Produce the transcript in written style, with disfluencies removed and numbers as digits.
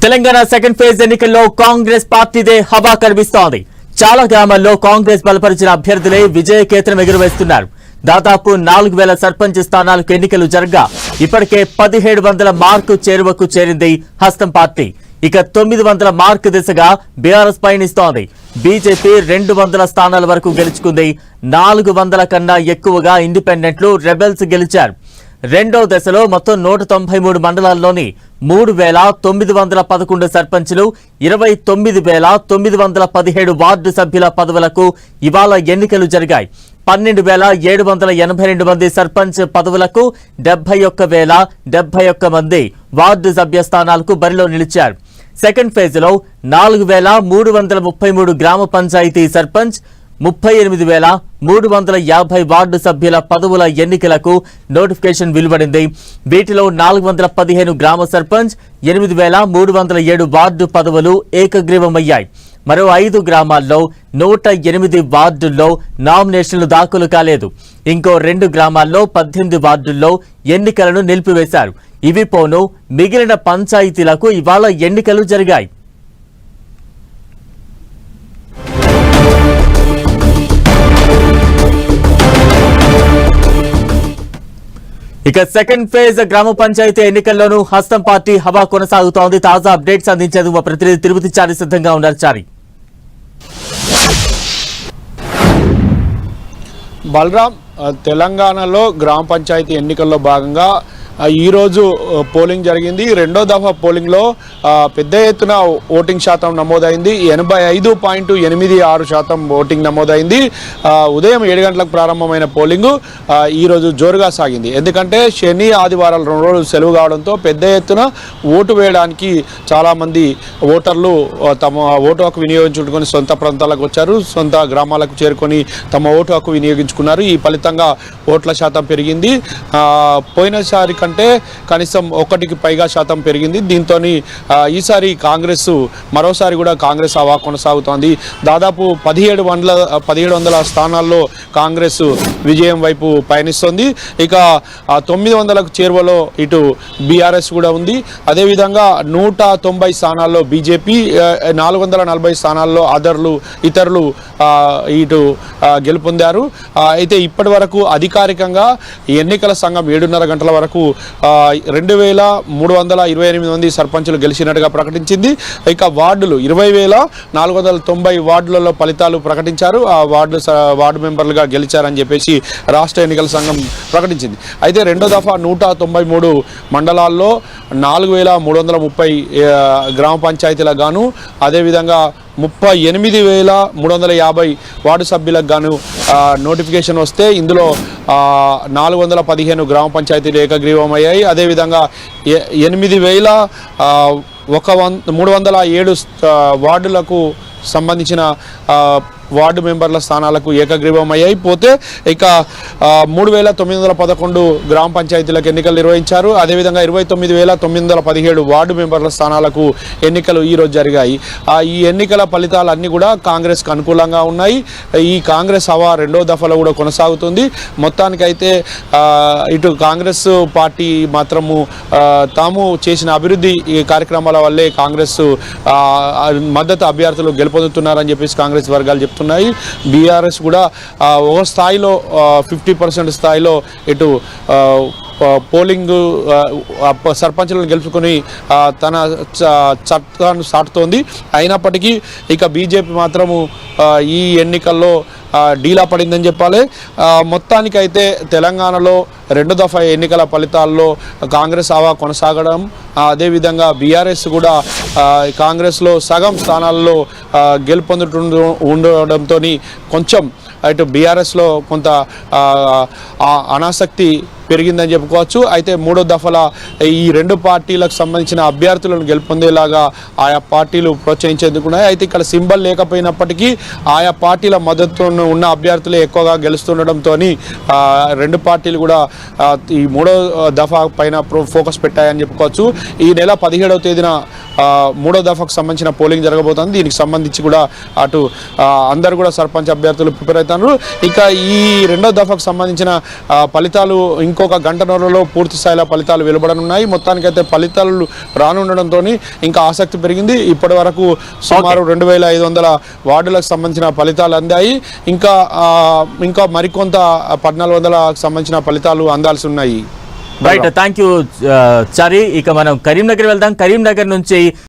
Telangana second phase ఎన్నికల్లో కాంగ్రెస్ పార్టీదే హవా కనిపిస్తోంది. చాలా గ్రామాల్లో కాంగ్రెస్ బలపరిచిన అభ్యర్థులే విజయకేతనం ఎగురవేస్తున్నారు. దాదాపు 4000 సర్పంచ్ స్థానాలకు ఎన్నికలు జరగా ఇప్పటికే 1700 మార్కు చేరువకు చేరింది హస్తం పార్టీ. ఇక 900 మార్కు దిశగా బీఆర్ఎస్ పయనిస్తోంది. బీజేపీ 200 స్థానాల వరకు గెలుచుకుంది. 400 కన్నా ఎక్కువగా ఇండిపెండెంట్లు రెబెల్స్ గెలిచారు. రెండో దశలో మొత్తం 193 మండలాల్లోని 3911 సర్పంచులు, 29917 వార్డు సభ్యుల పదవులకు ఇవాళ ఎన్నికలు జరిగాయి. 12782 మంది సర్పంచ్ పదవులకు 71071 మంది వార్డు సభ్య స్థానాలకు బరిలో నిలిచారు. సెకండ్ ఫేజ్ లో 4333 గ్రామ పంచాయతీ సర్పంచ్, 38350 వార్డు సభ్యుల పదవుల ఎన్నికలకు నోటిఫికేషన్ వెలువడింది. వీటిలో 415 గ్రామ సర్పంచ్, 8307 వార్డు పదవులు ఏకగ్రీవమయ్యాయి. మరో 5 గ్రామాల్లో 108 వార్డుల్లో నామినేషన్లు దాఖలు కాలేదు. ఇంకో 2 గ్రామాల్లో 18 వార్డుల్లో ఎన్నికలను నిలిపివేశారు. ఇవి పోను మిగిలిన పంచాయతీలకు ఇవాళ ఎన్నికలు జరిగాయి. ఇక సెకండ్ ఫేజ్ గ్రామ పంచాయతీ ఎన్నికల్లోనూ హస్తం పార్టీ హవా కొనసాగుతోంది. తాజా అప్డేట్స్ అందించేందుకు మా ప్రతినిధి తిరుపతి చారి సిద్ధంగా ఉన్నారు. చారి, బలరాం, తెలంగాణలో గ్రామ పంచాయతీ ఎన్నికల్లో భాగంగా ఈరోజు పోలింగ్ జరిగింది. రెండో దఫా పోలింగ్లో పెద్ద ఎత్తున ఓటింగ్ శాతం నమోదైంది. 85.86% ఓటింగ్ నమోదైంది. ఉదయం 7 గంటలకు ప్రారంభమైన పోలింగు ఈరోజు జోరుగా సాగింది. ఎందుకంటే శని ఆదివారాలు 2 రోజులు సెలవు కావడంతో పెద్ద ఎత్తున ఓటు వేయడానికి చాలామంది ఓటర్లు తమ ఓటు హక్కు వినియోగించుకొని సొంత ప్రాంతాలకు వచ్చారు. సొంత గ్రామాలకు చేరుకొని తమ ఓటు హక్కు వినియోగించుకున్నారు. ఈ ఫలితంగా ఓట్ల శాతం పెరిగింది. పోయినసారి కంటే కనీసం 1కి పైగా శాతం పెరిగింది. దీంతో ఈసారి కాంగ్రెస్ మరోసారి కూడా కాంగ్రెస్ హవా కొనసాగుతోంది. దాదాపు 1700 స్థానాల్లో కాంగ్రెస్ విజయం వైపు పయనిస్తోంది. ఇక 900కు చేరువలో ఇటు బీఆర్ఎస్ కూడా ఉంది. అదేవిధంగా 190 స్థానాల్లో బీజేపీ, 440 స్థానాల్లో ఇతరులు ఇటు గెలుపొందారు. అయితే ఇప్పటి వరకు అధికారికంగా ఎన్నికల సంఘం 7:30 గంటల వరకు 2328 మంది సర్పంచులు గెలిచినట్టుగా ప్రకటించింది. ఇక వార్డులు 20490 వార్డులలో ఫలితాలు ప్రకటించారు. ఆ వార్డు మెంబర్లుగా గెలిచారని చెప్పేసి రాష్ట్ర ఎన్నికల సంఘం ప్రకటించింది. అయితే రెండో దఫా 193 మండలాల్లో 4330 గ్రామ పంచాయతీలకు గాను, అదేవిధంగా 38350 వార్డు సభ్యులకు గాను నోటిఫికేషన్ వస్తే ఇందులో 415 గ్రామ పంచాయతీలు ఏకగ్రీవమయ్యాయి. అదేవిధంగా 8307 వార్డులకు సంబంధించిన వార్డు మెంబర్ల స్థానాలకు ఏకగ్రీవమయ్యాయి. పోతే ఇక 3911 గ్రామ పంచాయతీలకు ఎన్నికలు నిర్వహించారు. అదేవిధంగా 29917 వార్డు మెంబర్ల స్థానాలకు ఎన్నికలు ఈరోజు జరిగాయి. ఈ ఎన్నికల ఫలితాలు అన్నీ కూడా కాంగ్రెస్కు అనుకూలంగా ఉన్నాయి. ఈ కాంగ్రెస్ హవా రెండో దఫాలో కూడా కొనసాగుతుంది. మొత్తానికైతే ఇటు కాంగ్రెస్ పార్టీ మాత్రము తాము చేసిన అభివృద్ధి కార్యక్రమాల వల్లే కాంగ్రెస్ మద్దతు అభ్యర్థులు గెలుపొందుతున్నారని చెప్పేసి కాంగ్రెస్ వర్గాలు చెప్తున్నారు. బీఆర్ఎస్ కూడా ఒక స్థాయిలో 50% స్థాయిలో ఇటు పోలింగ్ సర్పంచులను గెలుచుకొని తన చట్టాన్ని సాటుతోంది. అయినప్పటికీ ఇక బీజేపీ మాత్రము ఈ ఎన్నికల్లో డీలా పడిందని చెప్పాలి. మొత్తానికైతే తెలంగాణలో రెండో దఫా ఎన్నికల ఫలితాల్లో కాంగ్రెస్ హవా కొనసాగడం, అదేవిధంగా బీఆర్ఎస్ కూడా కాంగ్రెస్లో సగం స్థానాల్లో ఉండడంతో కొంచెం ఇటు బీఆర్ఎస్లో కొంత అనాసక్తి పెరిగిందని చెప్పుకోవచ్చు. అయితే మూడో దఫల ఈ 2 పార్టీలకు సంబంధించిన అభ్యర్థులను గెలుపొందేలాగా ఆయా పార్టీలు ప్రోత్సహించేందుకున్నాయి. అయితే ఇక్కడ సింబల్ లేకపోయినప్పటికీ ఆయా పార్టీల మద్దతు ఉన్న అభ్యర్థులే ఎక్కువగా గెలుస్తుండడంతో 2 పార్టీలు కూడా ఈ మూడో దఫా పైన ఫోకస్ పెట్టాయని చెప్పుకోవచ్చు. ఈ నెల 17వ తేదీన మూడో దఫాకు సంబంధించిన పోలింగ్ జరగబోతోంది. దీనికి సంబంధించి కూడా అటు అందరు కూడా సర్పంచ్ అభ్యర్థులు ప్రిపేర్ అవుతున్నారు. ఇక ఈ రెండో దఫాకు సంబంధించిన ఫలితాలు ఇంకొక గంటన్నరలో పూర్తి స్థాయిలో ఫలితాలు వెలువడనున్నాయి. మొత్తానికైతే ఫలితాలు రానుండడంతో ఇంకా ఆసక్తి పెరిగింది. ఇప్పటి వరకు సుమారు 2500 వార్డులకు సంబంధించిన ఫలితాలు అందాయి. ఇంకా మరికొంత 1400లకు సంబంధించిన ఫలితాలు అందాల్సి ఉన్నాయి. రైట్, థ్యాంక్ యూ చారి. ఇక మనం కరీంనగర్ వెళ్దాం. కరీంనగర్ నుంచి